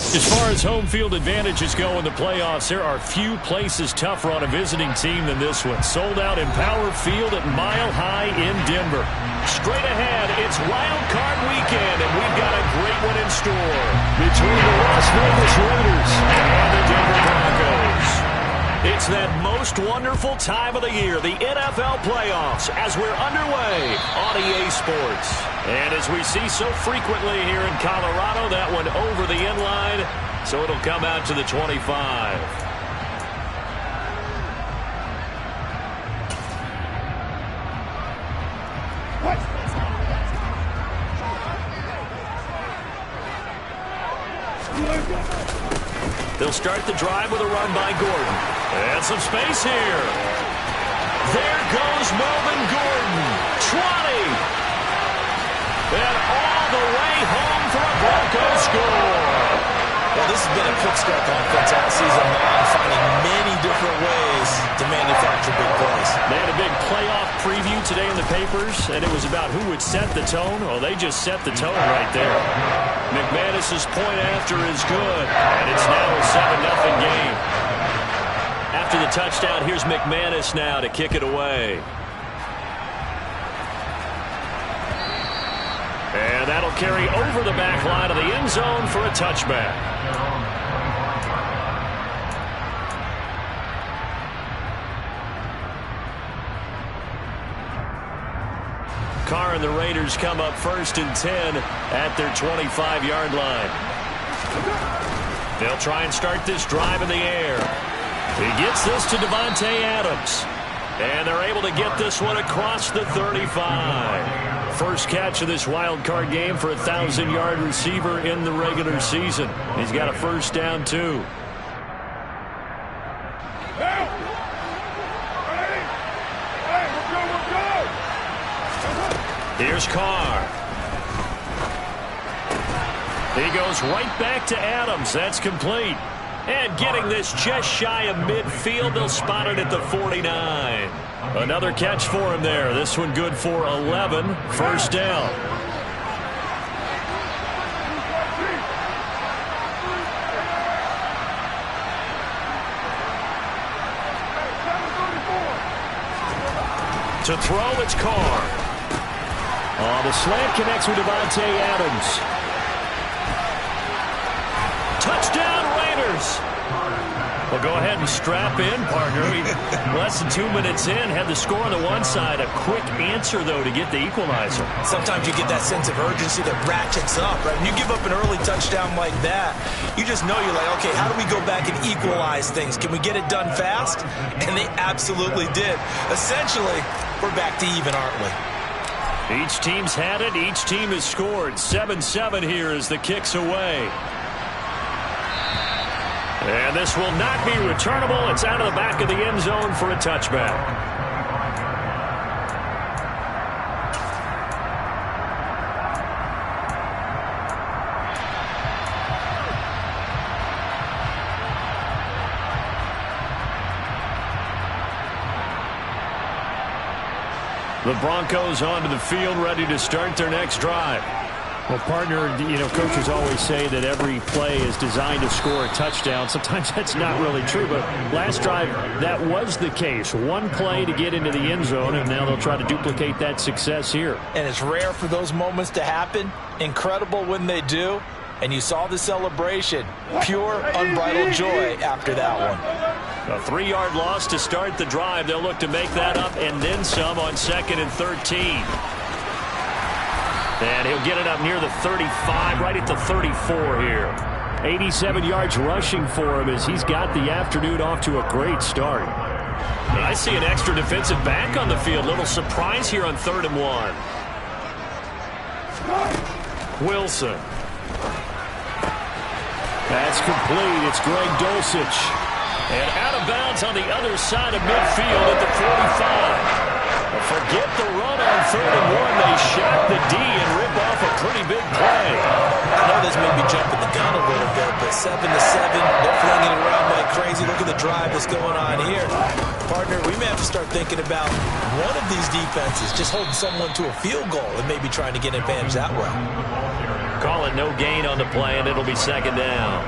As far as home field advantages go in the playoffs, there are few places tougher on a visiting team than this one. Sold out in Power Field at Mile High in Denver. Straight ahead, it's Wild Card Weekend, and we've got a great one in store between the Las Vegas Raiders and the Denver Broncos. It's that most wonderful time of the year, the NFL playoffs, as we're underway on EA Sports. And as we see so frequently here in Colorado, that one over the end line, so it'll come out to the 25. They'll start the drive with a run by Gordon. And some space here. There goes Melvin Gordon. 20. And all the way home for a Broncos score. Well, this has been a quick start to offense all season long, finding many different ways to manufacture big plays. They had a big playoff preview today in the papers, and it was about who would set the tone. Well, they just set the tone right there. McManus's point after is good, and it's now a 7-0 game. After the touchdown, here's McManus now to kick it away. And that'll carry over the back line of the end zone for a touchback. Carr and the Raiders come up 1st and 10 at their 25-yard line. They'll try and start this drive in the air. He gets this to Davante Adams. And they're able to get this one across the 35. First catch of this wild card game for a 1,000-yard receiver in the regular season. He's got a first down, too. Here's Carr. He goes right back to Adams. That's complete. And getting this just shy of midfield, they'll spot it at the 49. Another catch for him there. This one good for 11. First down. To throw, it's Carr. The slant connects with Davante Adams. Touchdown, Raiders. Well, go ahead and strap in, partner. Less than 2 minutes in, had the score on the one side. A quick answer, though, to get the equalizer. Sometimes you get that sense of urgency that ratchets up, right? When you give up an early touchdown like that, you just know you're like, okay, how do we go back and equalize things? Can we get it done fast? And they absolutely did. Essentially, we're back to even, aren't we? Each team's had it. Each team has scored. 7-7 here as the kick's away. And this will not be returnable. It's out of the back of the end zone for a touchback. The Broncos onto the field, ready to start their next drive. Well, partner, coaches always say that every play is designed to score a touchdown. Sometimes that's not really true, but last drive, that was the case. One play to get into the end zone, and now they'll try to duplicate that success here. And it's rare for those moments to happen. Incredible when they do. And you saw the celebration. Pure, unbridled joy after that one. A 3-yard loss to start the drive. They'll look to make that up and then some on 2nd and 13. And he'll get it up near the 35, right at the 34 here. 87 yards rushing for him as he's got the afternoon off to a great start. And I see an extra defensive back on the field. Little surprise here on 3rd and 1. Wilson. That's complete. It's Greg Dulcich. And out of bounds on the other side of midfield at the 45. Forget the run on 3rd and 1. They shot the D and rip off a pretty big play. I know this may be jumping the gun a little bit, but 7-7, they're flinging it around like crazy. Look at the drive that's going on here. Partner, we may have to start thinking about one of these defenses just holding someone to a field goal and maybe trying to get an advantage that way. Call it no gain on the play, and it'll be second down.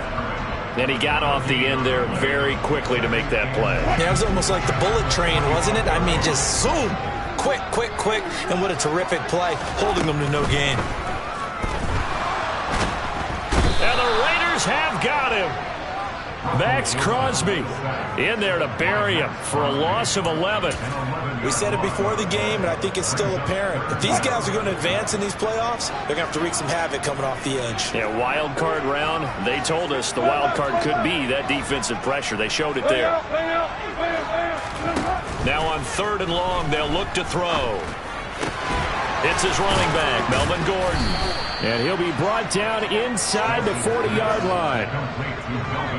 And he got off the end there very quickly to make that play. Yeah, it was almost like the bullet train, wasn't it? I mean, just zoom. Quick, quick, quick. And what a terrific play, holding them to no gain. And the Raiders have got him. Max Crosby in there to bury him for a loss of 11. We said it before the game, and I think it's still apparent. If these guys are going to advance in these playoffs, they're going to have to wreak some havoc coming off the edge. Yeah, wild card round. They told us the wild card could be that defensive pressure. They showed it there. Now on 3rd and long, they'll look to throw. It's his running back, Melvin Gordon. And he'll be brought down inside the 40-yard line.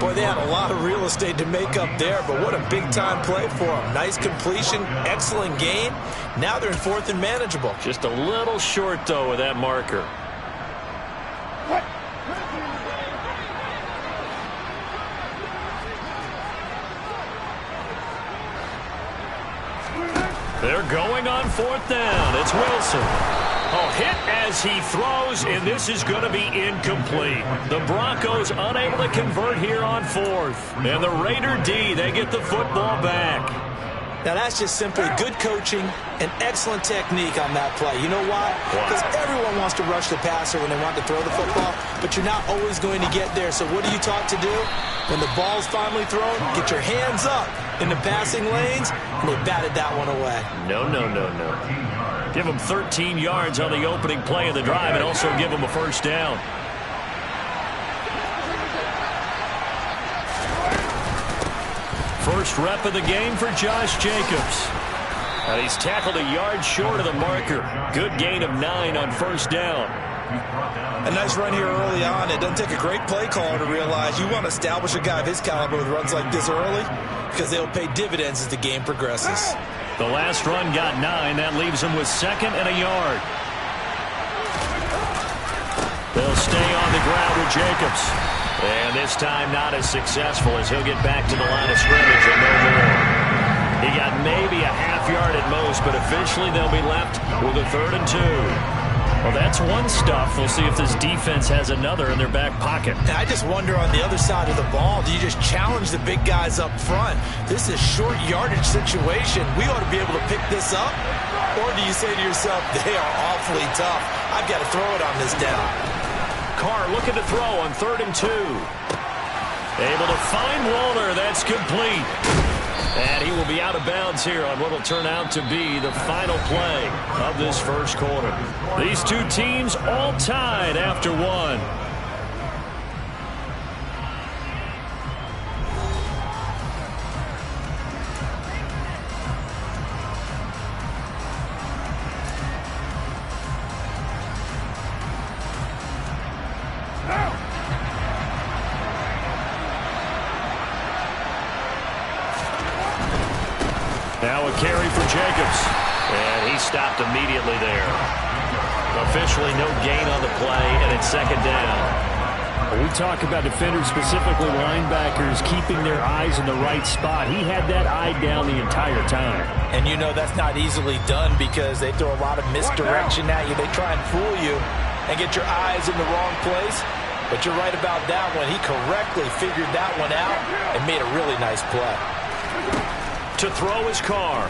Boy, they had a lot of real estate to make up there, but what a big-time play for them. Nice completion, excellent gain. Now they're in 4th and manageable. Just a little short, though, with that marker. They're going on 4th down. It's Wilson. Oh, hit as he throws, and this is going to be incomplete. The Broncos unable to convert here on 4th. And the Raider D, they get the football back. Now, that's just simply good coaching and excellent technique on that play. You know why? Because everyone wants to rush the passer when they want to throw the football, but you're not always going to get there. So what are you taught to do? When the ball's finally thrown, get your hands up in the passing lanes, and they batted that one away. No, no, no, no. Give them 13 yards on the opening play of the drive and also give them a first down. First rep of the game for Josh Jacobs. And he's tackled a yard short of the marker. Good gain of 9 on first down. A nice run here early on. It doesn't take a great play caller to realize you want to establish a guy of his caliber with runs like this early because they'll pay dividends as the game progresses. The last run got 9. That leaves him with 2nd and a yard. They'll stay on the ground with Jacobs. And this time not as successful as he'll get back to the line of scrimmage and no more. He got maybe a half yard at most, but officially they'll be left with a 3rd and 2. Well, that's one stuff. We'll see if this defense has another in their back pocket. And I just wonder on the other side of the ball, do you just challenge the big guys up front? This is a short yardage situation. We ought to be able to pick this up. Or do you say to yourself, they are awfully tough. I've got to throw it on this down. Carr looking to throw on 3rd and 2. Able to find Waller. That's complete. And he will be out of bounds here on what will turn out to be the final play of this first quarter. These two teams all tied after 1. Now a carry for Jacobs. And he stopped immediately there. Officially no gain on the play, and it's 2nd down. We talk about defenders, specifically linebackers, keeping their eyes in the right spot. He had that eye down the entire time. And you know that's not easily done because they throw a lot of misdirection at you. They try and fool you and get your eyes in the wrong place. But you're right about that one. He correctly figured that one out and made a really nice play. To throw his Carr.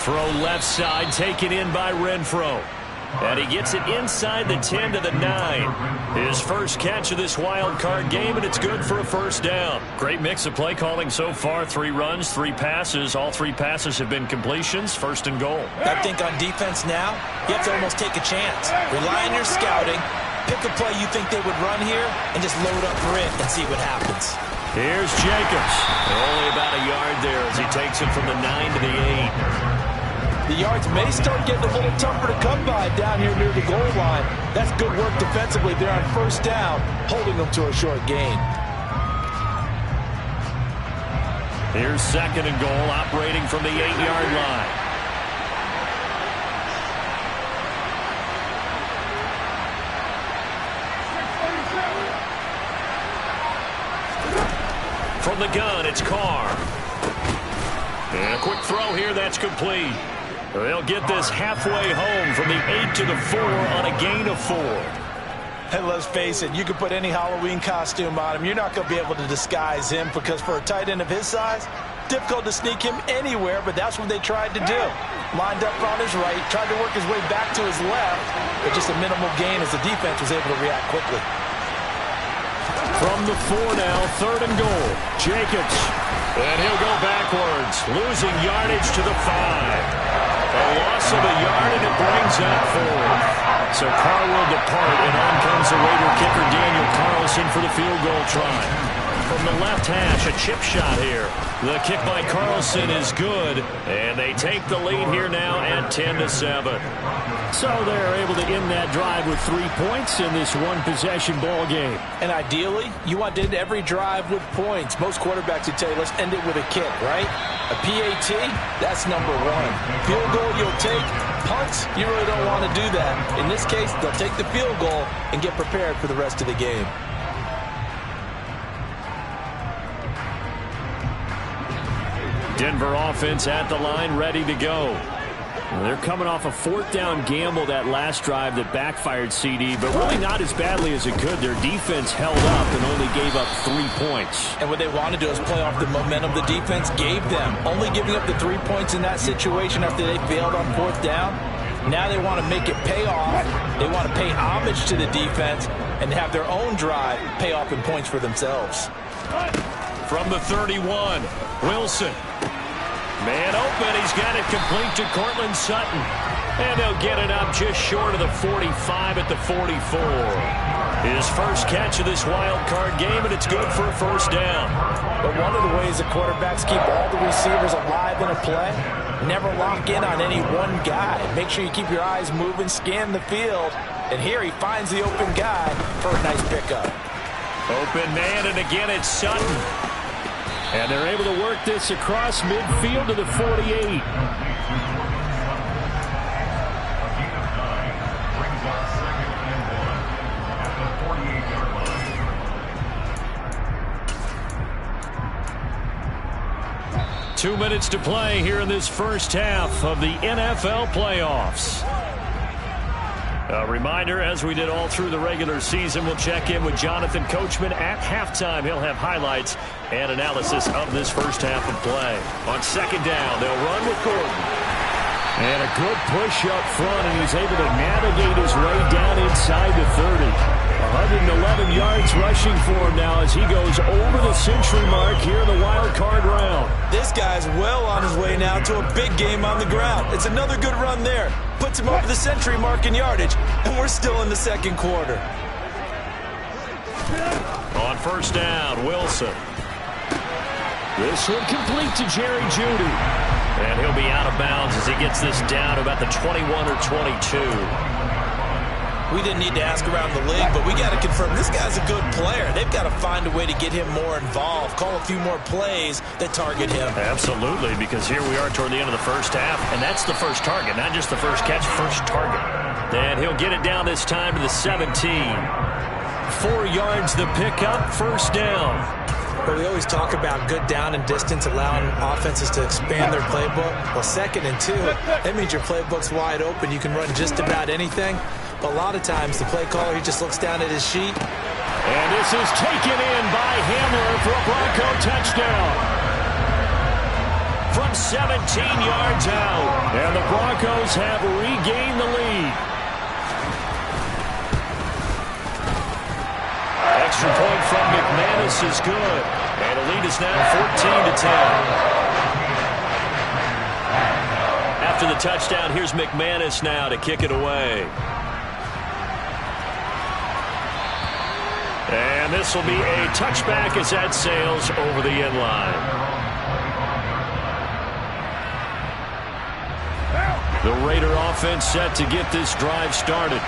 Throw left side, taken in by Renfro. And he gets it inside the 10 to the 9. His first catch of this wild card game, and it's good for a first down. Great mix of play calling so far. 3 runs, 3 passes. All 3 passes have been completions. 1st and goal. I think on defense now, you have to almost take a chance. Rely on your scouting. Pick a play you think they would run here, and just load up for it and see what happens. Here's Jacobs. Only about a yard there as he takes it from the 9 to the 8. The yards may start getting a little tougher to come by down here near the goal line. That's good work defensively there on first down, holding them to a short gain. Here's 2nd and goal, operating from the 8-yard line. From the gun, it's Carr. And a quick throw here, that's complete. They'll get this halfway home from the 8 to the 4 on a gain of 4. And let's face it, you can put any Halloween costume on him. You're not going to be able to disguise him because for a tight end of his size, difficult to sneak him anywhere, but that's what they tried to do. Lined up on his right, tried to work his way back to his left, but just a minimal gain as the defense was able to react quickly. From the 4 now, 3rd and goal. Jacobs. And he'll go backwards, losing yardage to the 5. A loss of a yard, and it brings up 4. So Carr will depart, and on comes the Raider kicker Daniel Carlson for the field goal try. From the left hash, a chip shot here. The kick by Carlson is good, and they take the lead here now at 10 to 7. So they're able to end that drive with 3 points in this one-possession ball game. And ideally, you want to end every drive with points. Most quarterbacks would tell you, let's end it with a kick, right? A PAT, that's number 1. Field goal you'll take. Punts, you really don't want to do that. In this case, they'll take the field goal and get prepared for the rest of the game. Denver offense at the line, ready to go. They're coming off a 4th down gamble that last drive that backfired CD, but really not as badly as it could. Their defense held up and only gave up 3 points. And what they want to do is play off the momentum the defense gave them. Only giving up the 3 points in that situation after they failed on 4th down. Now they want to make it pay off. They want to pay homage to the defense and have their own drive pay off in points for themselves. From the 31, Wilson. Man open, he's got it complete to Courtland Sutton. And they'll get it up just short of the 45 at the 44. His first catch of this wild card game, and it's good for a 1st down. But one of the ways the quarterbacks keep all the receivers alive in a play, never lock in on any one guy. Make sure you keep your eyes moving, scan the field. And here he finds the open guy for a nice pickup. Open man, and again it's Sutton. And they're able to work this across midfield to the 48. Two minutes to play here in this first half of the NFL playoffs. A reminder, as we did all through the regular season, we'll check in with Jonathan Coachman at halftime. He'll have highlights and analysis of this first half of play. On 2nd down, they'll run with Gordon. And a good push up front, and he's able to navigate his way down inside the 30. 111 yards rushing for him now as he goes over the century mark here in the wild card round. This guy's well on his way now to a big game on the ground. It's another good run there. Puts him over the century mark in yardage, and we're still in the 2nd quarter. On 1st down, Wilson. This one complete to Jerry Jeudy. And he'll be out of bounds as he gets this down to about the 21 or 22. We didn't need to ask around the league, but we got to confirm this guy's a good player. They've got to find a way to get him more involved, call a few more plays that target him. Absolutely, because here we are toward the end of the first half, and that's the first target, not just the first catch, first target. Then he'll get it down this time to the 17. 4 yards the pickup, 1st down. But we always talk about good down and distance, allowing offenses to expand their playbook. Well, 2nd and 2, that means your playbook's wide open. You can run just about anything. But a lot of times, the play caller, he just looks down at his sheet. And this is taken in by Hamler for a Bronco touchdown. From 17 yards out. And the Broncos have regained the lead. Extra point from McManus is good. And the lead is now 14 to 10. After the touchdown, here's McManus now to kick it away. And this will be a touchback as that sails over the end line. The Raider offense set to get this drive started.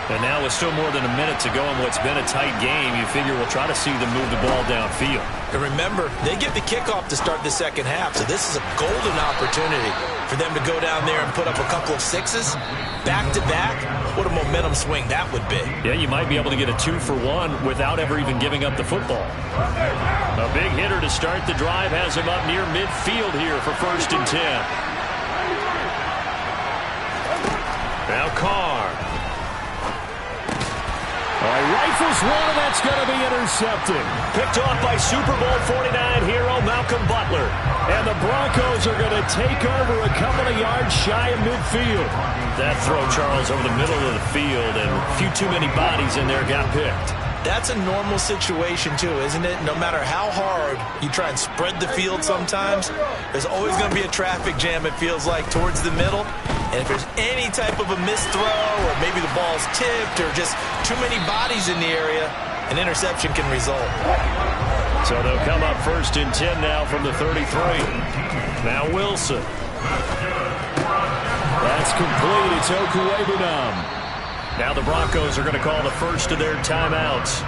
And now with still more than a minute to go in what's been a tight game, you figure we'll try to see them move the ball downfield. And remember, they get the kickoff to start the 2nd half, so this is a golden opportunity for them to go down there and put up a couple of 6s back-to-back. What a momentum swing that would be. Yeah, you might be able to get a 2-for-1 without ever even giving up the football. A big hitter to start the drive has him up near midfield here for 1st and 10. Now Carr. Rifles one, and that's going to be intercepted. Picked off by Super Bowl 49 hero Malcolm Butler. And the Broncos are going to take over a couple of yards shy of midfield. That throw, Charles, over the middle of the field, and a few too many bodies in there got picked. That's a normal situation, too, isn't it? No matter how hard you try and spread the field sometimes, there's always going to be a traffic jam, it feels like, towards the middle. And if there's any type of a missed throw, or maybe the ball's tipped, or just too many bodies in the area, an interception can result. So they'll come up 1st and 10 now from the 33. Now Wilson. That's complete. It's Okuwebunam. Now the Broncos are going to call the first of their timeouts,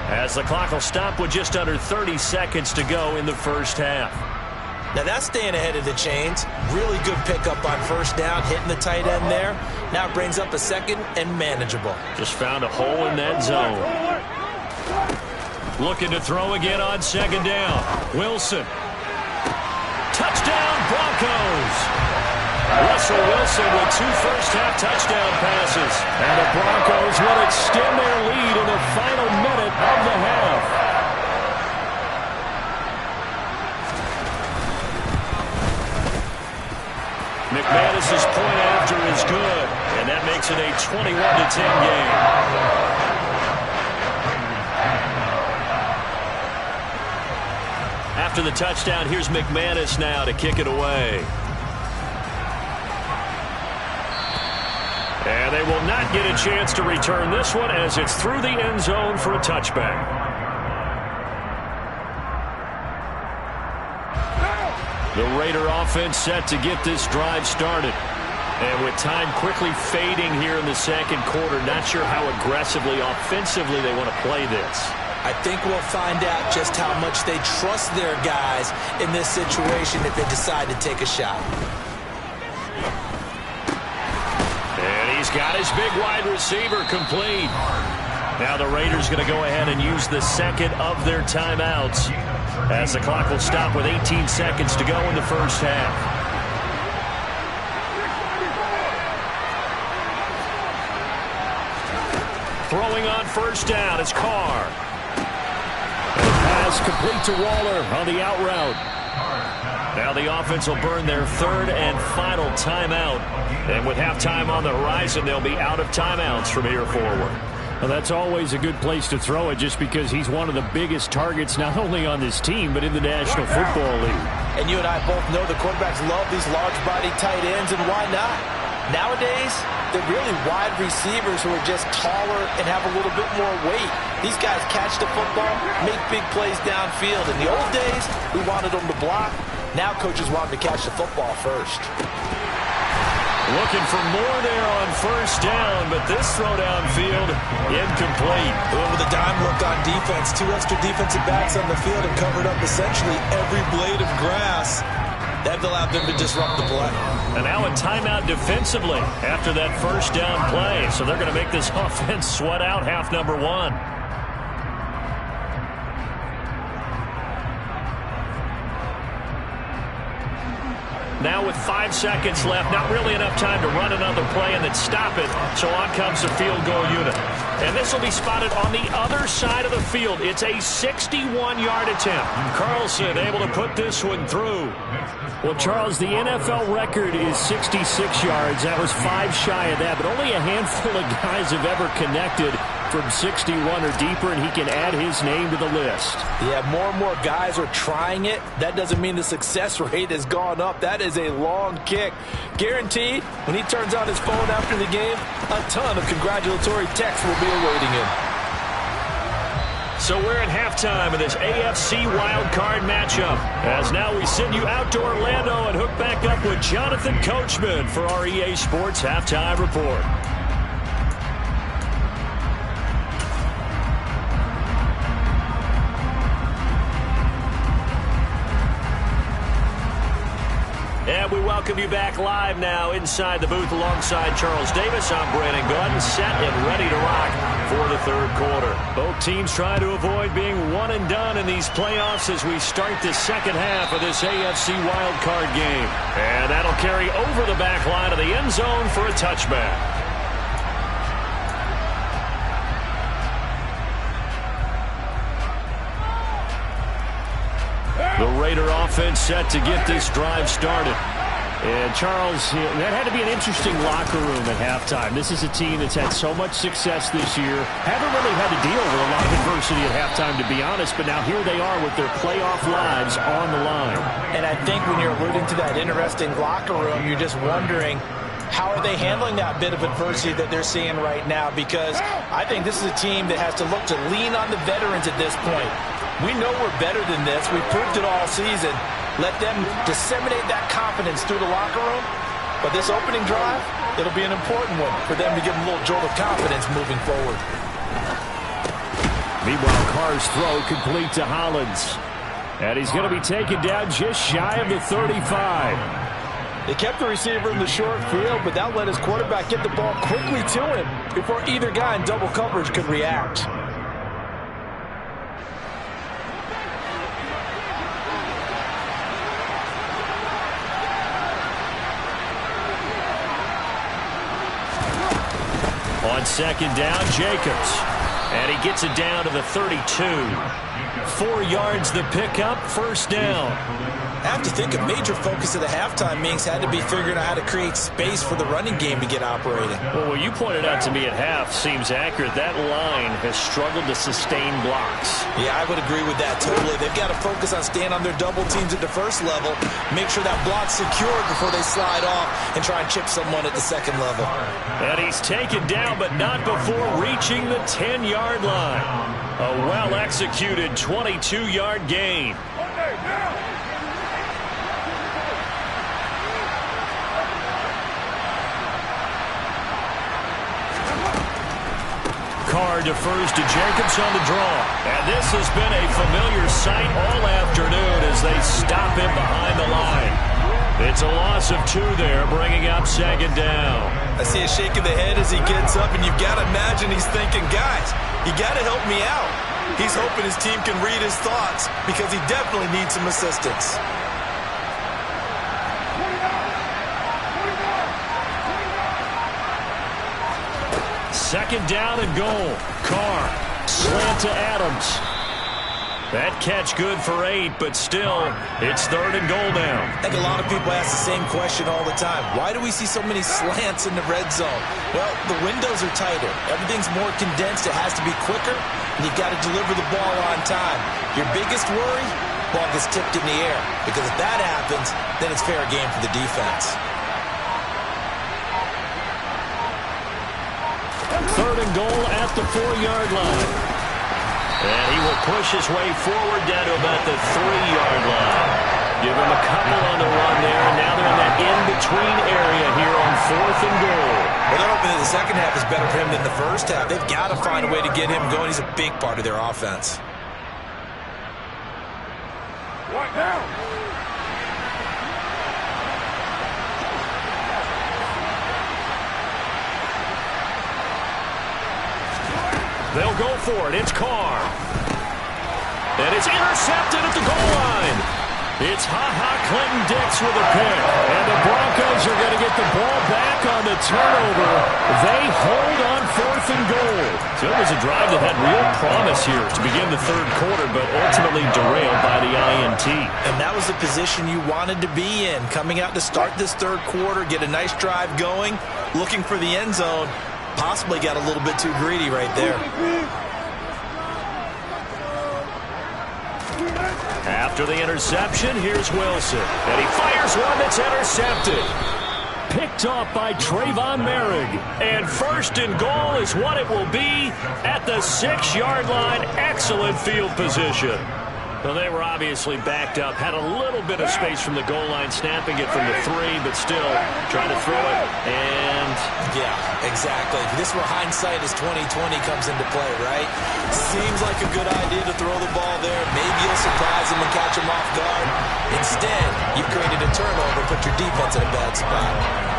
as the clock will stop with just under 30 seconds to go in the first half. Now that's staying ahead of the chains. Really good pickup on 1st down, hitting the tight end there. Now it brings up a 2nd and manageable. Just found a hole in that zone. Looking to throw again on 2nd down. Wilson. Touchdown Broncos. Russell Wilson with 2 first-half touchdown passes. And the Broncos will extend their lead in the final minute of the half. McManus's point after is good, and that makes it a 21-10 game. After the touchdown, here's McManus now to kick it away. And they will not get a chance to return this one, as it's through the end zone for a touchback. The Raider offense set to get this drive started. And with time quickly fading here in the 2nd quarter, not sure how aggressively, offensively they want to play this. I think we'll find out just how much they trust their guys in this situation if they decide to take a shot. And he's got his big wide receiver complete. Now the Raiders going to go ahead and use the 2nd of their timeouts, as the clock will stop with 18 seconds to go in the first half. Throwing on 1st down, it's Carr. And the pass complete to Waller on the out route. Now the offense will burn their 3rd and final timeout. And with halftime on the horizon, they'll be out of timeouts from here forward. Well, that's always a good place to throw it, just because he's one of the biggest targets not only on this team, but in the National Football League. And you and I both know the quarterbacks love these large-body tight ends, and why not? Nowadays, they're really wide receivers who are just taller and have a little bit more weight. These guys catch the football, make big plays downfield. In the old days, we wanted them to block. Now coaches want them to catch the football first. Looking for more there on 1st down, but this throw downfield, incomplete. Well, with a dime look on defense, 2 extra defensive backs on the field and covered up essentially every blade of grass. That allowed them to disrupt the play. And now a timeout defensively after that 1st down play. So they're going to make this offense sweat out half number 1. Now with 5 seconds left, not really enough time to run another play and then stop it. So on comes the field goal unit. And this will be spotted on the other side of the field. It's a 61-yard attempt. Carlson able to put this one through. Well, Charles, the NFL record is 66 yards. That was 5 shy of that, but only a handful of guys have ever connected from 61 or deeper, and he can add his name to the list. Yeah, more and more guys are trying it. That doesn't mean the success rate has gone up. That is a long kick. Guaranteed, when he turns on his phone after the game, a ton of congratulatory texts will be awaiting him. So we're at halftime of this AFC wildcard matchup, as now we send you out to Orlando and hook back up with Jonathan Coachman for our EA Sports Halftime Report. And we welcome you back live now inside the booth alongside Charles Davis. I'm Brandon Gaudin, set and ready to rock for the 3rd quarter. Both teams trying to avoid being one and done in these playoffs as we start the 2nd half of this AFC wildcard game. And that'll carry over the back line of the end zone for a touchback. The Raider offense set to get this drive started. And Charles, that had to be an interesting locker room at halftime. This is a team that's had so much success this year. Haven't really had to deal with a lot of adversity at halftime, to be honest. But now here they are with their playoff lives on the line. And I think when you're alluding to that interesting locker room, you're just wondering, how are they handling that bit of adversity that they're seeing right now? Because I think this is a team that has to look to lean on the veterans at this point. We know we're better than this. We've proved it all season. Let them disseminate that confidence through the locker room. But this opening drive, it'll be an important one for them to give them a little jolt of confidence moving forward. Meanwhile, Carr's throw complete to Hollins. And he's going to be taken down just shy of the 35. They kept the receiver in the short field, but that let his quarterback get the ball quickly to him before either guy in double coverage could react. On second down, Jacobs. And he gets it down to the 32. 4 yards the pickup, first down. I have to think a major focus of the halftime meetings had to be figuring out how to create space for the running game to get operating. Well, what you pointed out to me at half seems accurate. That line has struggled to sustain blocks. Yeah, I would agree with that totally. They've got to focus on staying on their double teams at the first level, make sure that block's secured before they slide off and try and chip someone at the second level. And he's taken down, but not before reaching the 10-yard line. A well-executed 22-yard gain. Carr defers to Jacobs on the draw. And this has been a familiar sight all afternoon as they stop him behind the line. It's a loss of 2 there, bringing up second down. I see a shake of the head as he gets up, and you've got to imagine he's thinking, guys, you got to help me out. He's hoping his team can read his thoughts because he definitely needs some assistance. Second down and goal. Carr, slant to Adams. That catch good for 8, but still, it's third and goal now. I think a lot of people ask the same question all the time. Why do we see so many slants in the red zone? Well, the windows are tighter. Everything's more condensed. It has to be quicker, and you've got to deliver the ball on time. Your biggest worry? Ball gets tipped in the air. Because if that happens, then it's fair game for the defense. Third and goal at the 4-yard line. And he will push his way forward down to about the 3-yard line. Give him a couple on the run there, and now they're in that in-between area here on 4th and goal. Well, they're hoping that the second half is better for him than the first half. They've got to find a way to get him going. He's a big part of their offense. Right now. They'll go for it. It's Carr. And it's intercepted at the goal line. It's Clinton-Dix with a pick. And the Broncos are going to get the ball back on the turnover. They hold on 4th and goal. So it was a drive that had real promise here to begin the third quarter, but ultimately derailed by the INT. And that was the position you wanted to be in. Coming out to start this third quarter, get a nice drive going, looking for the end zone. Possibly got a little bit too greedy right there. After the interception, here's Wilson. And he fires one that's intercepted. Picked off by Trayvon Merrick. And first and goal is what it will be at the 6-yard line. Excellent field position. Well, they were obviously backed up. Had a little bit of space from the goal line, snapping it from the 3, but still trying to throw it. And yeah, exactly. This is where hindsight is 20/20 comes into play, right? Seems like a good idea to throw the ball there. Maybe you'll surprise him and catch him off guard. Instead, you've created a turnover, put your defense in a bad spot.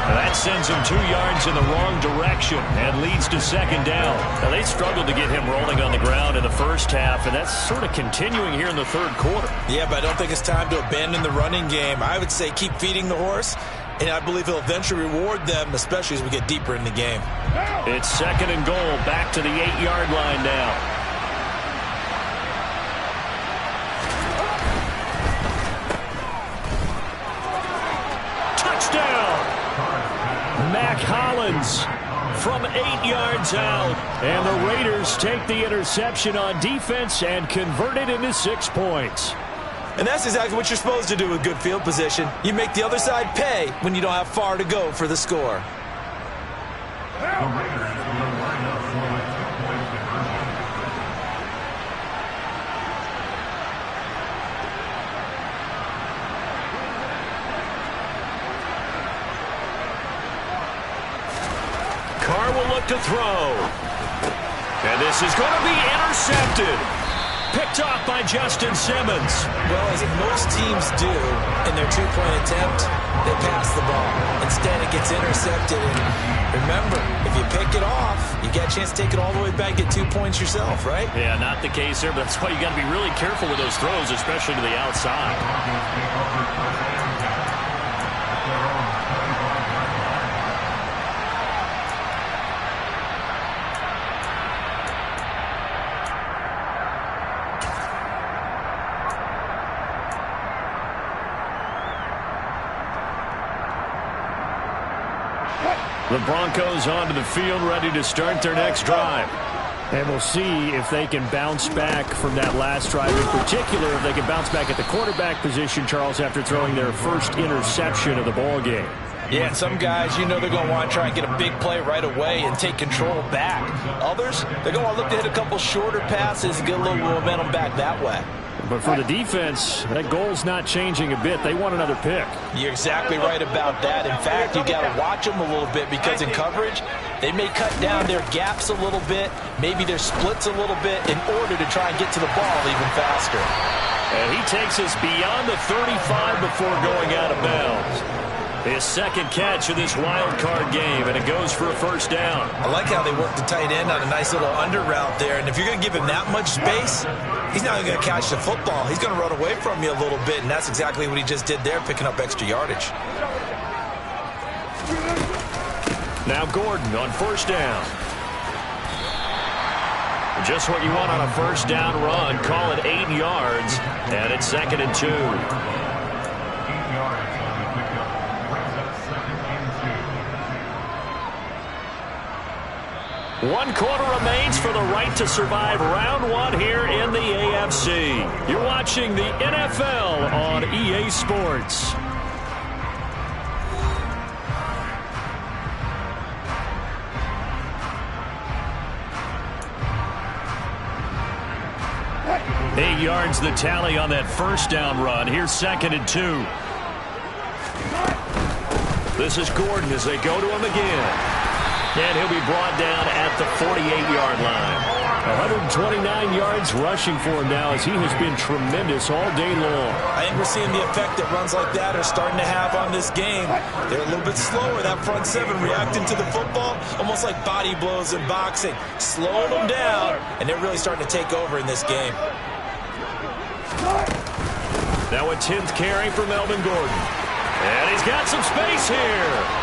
That sends him 2 yards in the wrong direction and leads to second down. Now, they struggled to get him rolling on the ground in the first half, and that's sort of continuing here in the third quarter. Yeah, but I don't think it's time to abandon the running game. I would say keep feeding the horse, and I believe he'll eventually reward them, especially as we get deeper in the game. It's second and goal, back to the 8-yard line now. Collins from 8 yards out. And the Raiders take the interception on defense and convert it into 6 points. And that's exactly what you're supposed to do with good field position. You make the other side pay when you don't have far to go for the score. Carr will look to throw. And this is going to be intercepted. Picked off by Justin Simmons. Well, as most teams do in their two-point attempt, they pass the ball. Instead, it gets intercepted. And remember, if you pick it off, you get a chance to take it all the way back, get 2 points yourself, right? Yeah, not the case there, but that's why you got to be really careful with those throws, especially to the outside. The Broncos onto the field, ready to start their next drive. And we'll see if they can bounce back from that last drive. In particular, if they can bounce back at the quarterback position, Charles, after throwing their first interception of the ball game. Yeah, and some guys, you know they're going to want to try and get a big play right away and take control back. Others, they're going to want to look to hit a couple shorter passes and get a little momentum back that way. But for the defense, that goal's not changing a bit. They want another pick. You're exactly right about that. In fact, you got to watch them a little bit because in coverage, they may cut down their gaps a little bit, maybe their splits a little bit in order to try and get to the ball even faster. And he takes us beyond the 35 before going out of bounds. His second catch of this wild card game, and it goes for a first down. I like how they work the tight end on a nice little under route there, and if you're going to give him that much space, he's not even going to catch the football. He's going to run away from you a little bit, and that's exactly what he just did there, picking up extra yardage. Now Gordon on first down. Just what you want on a first down run. Call it 8 yards, and it's 2nd and 2. One quarter remains for the right to survive round one here in the AFC. You're watching the NFL on EA Sports. Eight yards the tally on that first down run. Here's 2nd and 2. This is Gordon as they go to him again. And he'll be brought down at the 48-yard line. 129 yards rushing for him now as he has been tremendous all day long. I think we're seeing the effect that runs like that are starting to have on this game. They're a little bit slower, that front seven reacting to the football, almost like body blows in boxing, slowing them down, and they're really starting to take over in this game. Now a 10th carry for Melvin Gordon. And he's got some space here.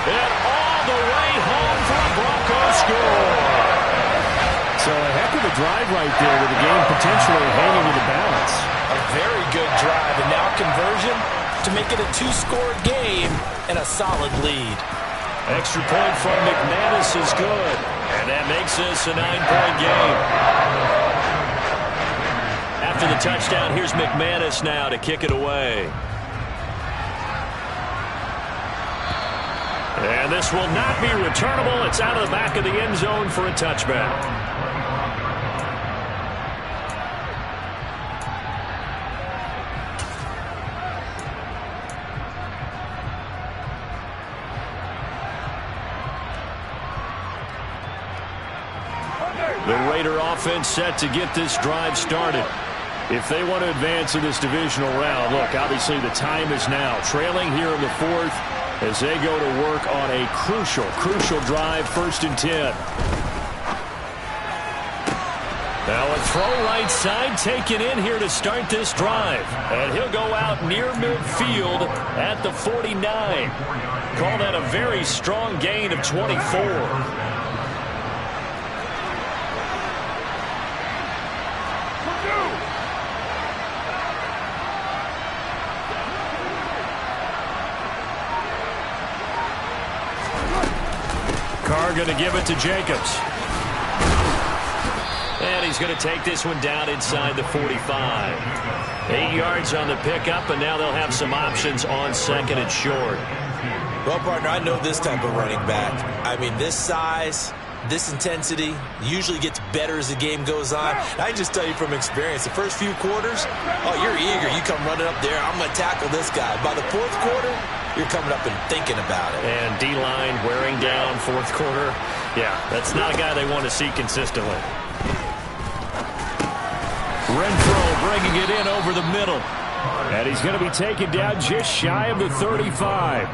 And all the way home for a Broncos score. So a heck of a drive right there with the game potentially hanging in the balance. A very good drive, and now conversion to make it a 2-score game and a solid lead. Extra point from McManus is good. And that makes this a 9-point game. After the touchdown, here's McManus now to kick it away. And this will not be returnable. It's out of the back of the end zone for a touchback. The Raider offense set to get this drive started. If they want to advance in this divisional round, look, obviously the time is now. Trailing here in the fourth as they go to work on a crucial drive, 1st and 10. Now a throw right side taken in here to start this drive. And he'll go out near midfield at the 49. Call that a very strong gain of 24. they're going to give it to Jacobs. And he's going to take this one down inside the 45. 8 yards on the pickup, and now they'll have some options on 2nd and short. Well, partner, I know this type of running back. I mean, this size, this intensity usually gets better as the game goes on. And I can just tell you from experience, the first few quarters, oh, you're eager. You come running up there, I'm going to tackle this guy. By the 4th quarter, you're coming up and thinking about it. And D-line wearing down 4th quarter. Yeah, that's not a guy they want to see consistently. Renfro bringing it in over the middle. And he's going to be taken down just shy of the 35.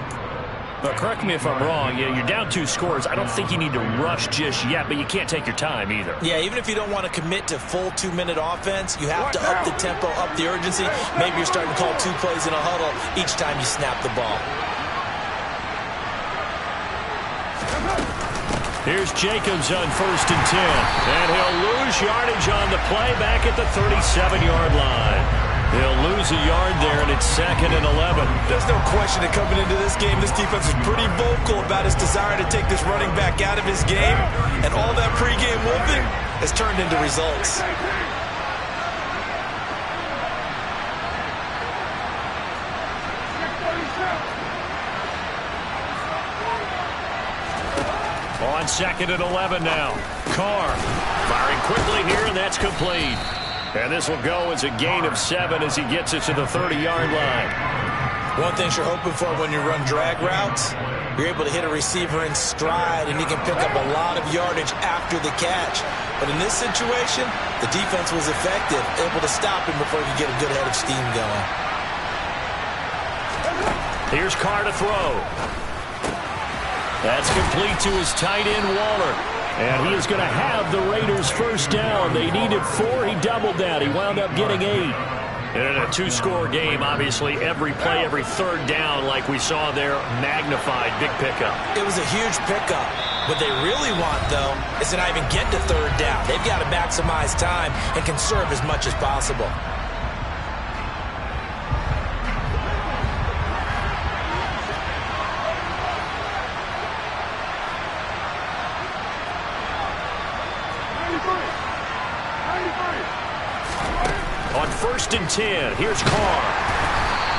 But correct me if I'm wrong, you're down 2 scores. I don't think you need to rush just yet, but you can't take your time either. Yeah, even if you don't want to commit to full 2-minute offense, you have to up the tempo, up the urgency. Maybe you're starting to call 2 plays in a huddle each time you snap the ball. Here's Jacobs on 1st and 10. And he'll lose yardage on the play back at the 37-yard line. He'll lose a yard there, and it's 2nd and 11. There's no question that coming into this game, this defense is pretty vocal about his desire to take this running back out of his game. And all that pregame whooping has turned into results. On 2nd and 11 now. Carr firing quickly here, and that's complete. And this will go as a gain of 7 as he gets it to the 30-yard line. One thing you're hoping for when you run drag routes, you're able to hit a receiver in stride, and he can pick up a lot of yardage after the catch. But in this situation, the defense was effective, able to stop him before he could get a good head of steam going. Here's Carr to throw. That's complete to his tight end, Waller. And he is going to have the Raiders first down. They needed 4. He doubled that. He wound up getting 8. And in a 2-score game, obviously, every play, every 3rd down, like we saw there, magnified. Big pickup. It was a huge pickup. What they really want, though, is to not even get to 3rd down. They've got to maximize time and conserve as much as possible. On 1st and 10, here's Carr.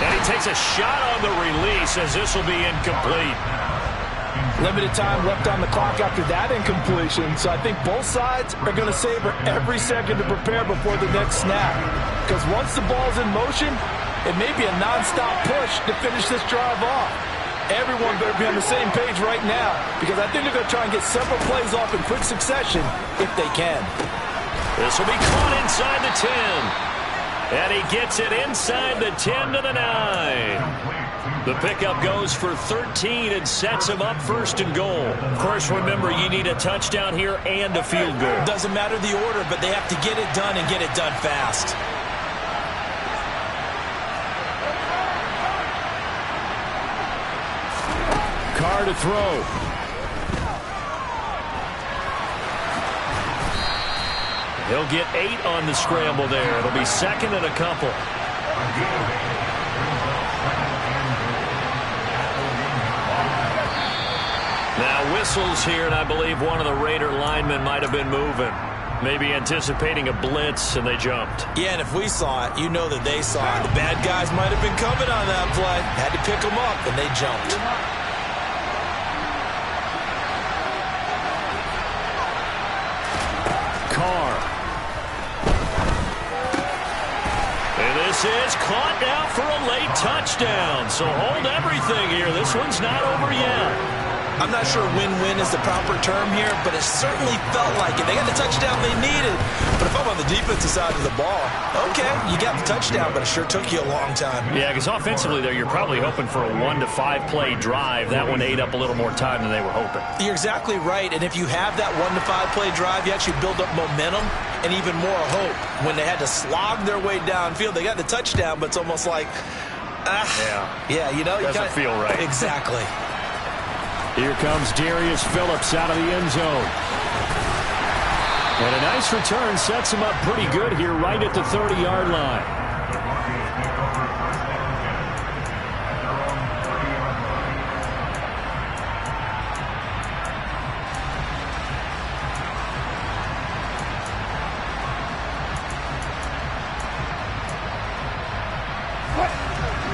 And he takes a shot on the release as this will be incomplete. Limited time left on the clock after that incompletion, so I think both sides are going to savor every second to prepare before the next snap. Because once the ball's in motion, it may be a non-stop push to finish this drive off. Everyone better be on the same page right now, because I think they're going to try and get several plays off in quick succession if they can. This will be caught inside the 10. And he gets it inside the 10 to the 9. The pickup goes for 13 and sets him up 1st and goal. Of course, remember, you need a touchdown here and a field goal. Doesn't matter the order, but they have to get it done and get it done fast. Carr to throw. He'll get 8 on the scramble there. It'll be 2nd and a couple. Now whistles here, and I believe one of the Raider linemen might have been moving. Maybe anticipating a blitz, and they jumped. Yeah, and if we saw it, you know that they saw it. The bad guys might have been coming on that play. Had to pick them up, and they jumped. Carr. This is caught now for a late touchdown. So hold everything here. This one's not over yet. I'm not sure win-win is the proper term here, but it certainly felt like it. They got the touchdown they needed. But if I'm on the defensive side of the ball, okay, you got the touchdown, but it sure took you a long time. Yeah, because offensively there, you're probably hoping for a 1 to 5 play drive. That one ate up a little more time than they were hoping. You're exactly right. And if you have that 1 to 5 play drive, you actually build up momentum and even more hope. When they had to slog their way downfield, they got the touchdown, but it's almost like, yeah, you know, doesn't feel right. Exactly. Here comes Darius Phillips out of the end zone. And a nice return sets him up pretty good here right at the 30-yard line.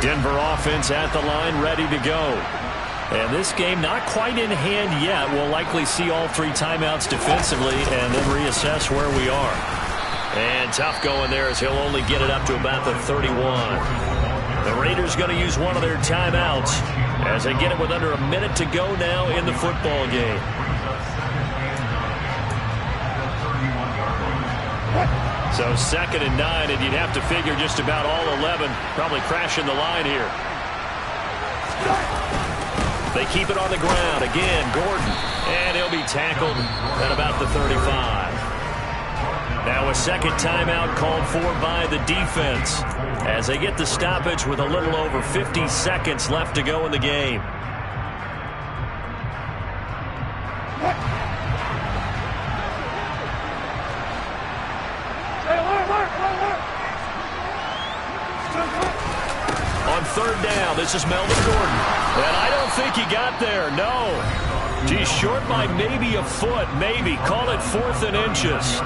Denver offense at the line, ready to go. And this game not quite in hand yet. We'll likely see all 3 timeouts defensively and then reassess where we are. And tough going there as he'll only get it up to about the 31. The Raiders going to use one of their timeouts as they get it with under a minute to go now in the football game. So 2nd and 9, and you'd have to figure just about all 11 probably crashing the line here. They keep it on the ground. Again, Gordon. And he'll be tackled at about the 35. Now a second timeout called for by the defense as they get the stoppage with a little over 50 seconds left to go in the game. On 3rd down, this is Melvin Gordon. And I don't think he got there, no. He's short by maybe a foot, maybe. Call it 4th and inches.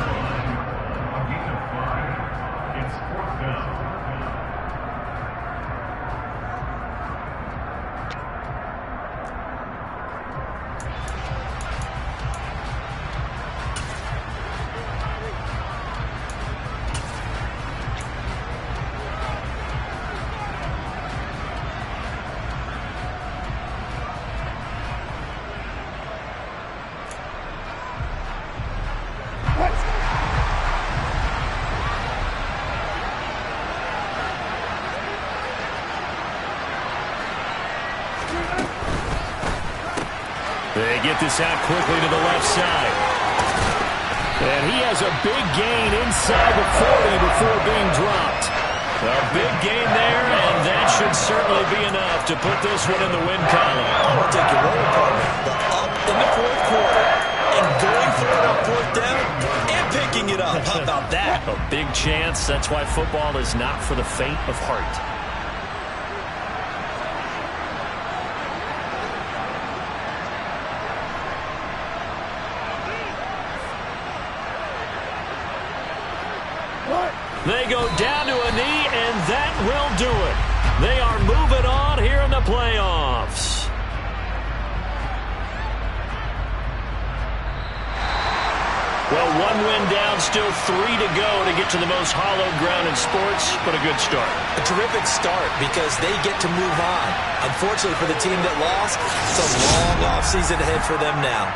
They get this out quickly to the left side. And he has a big gain inside the 40 before being dropped. A big gain there, and that should certainly be enough to put this one in the win column. I'll take your word, partner. But up in the 4th quarter and going for it on 4th down and picking it up. How about that? A big chance. That's why football is not for the faint of heart. They go down to a knee, and that will do it. They are moving on here in the playoffs. Well, 1 win down, still 3 to go to get to the most hallowed ground in sports, but a good start. A terrific start because they get to move on. Unfortunately for the team that lost, it's a long offseason ahead for them now.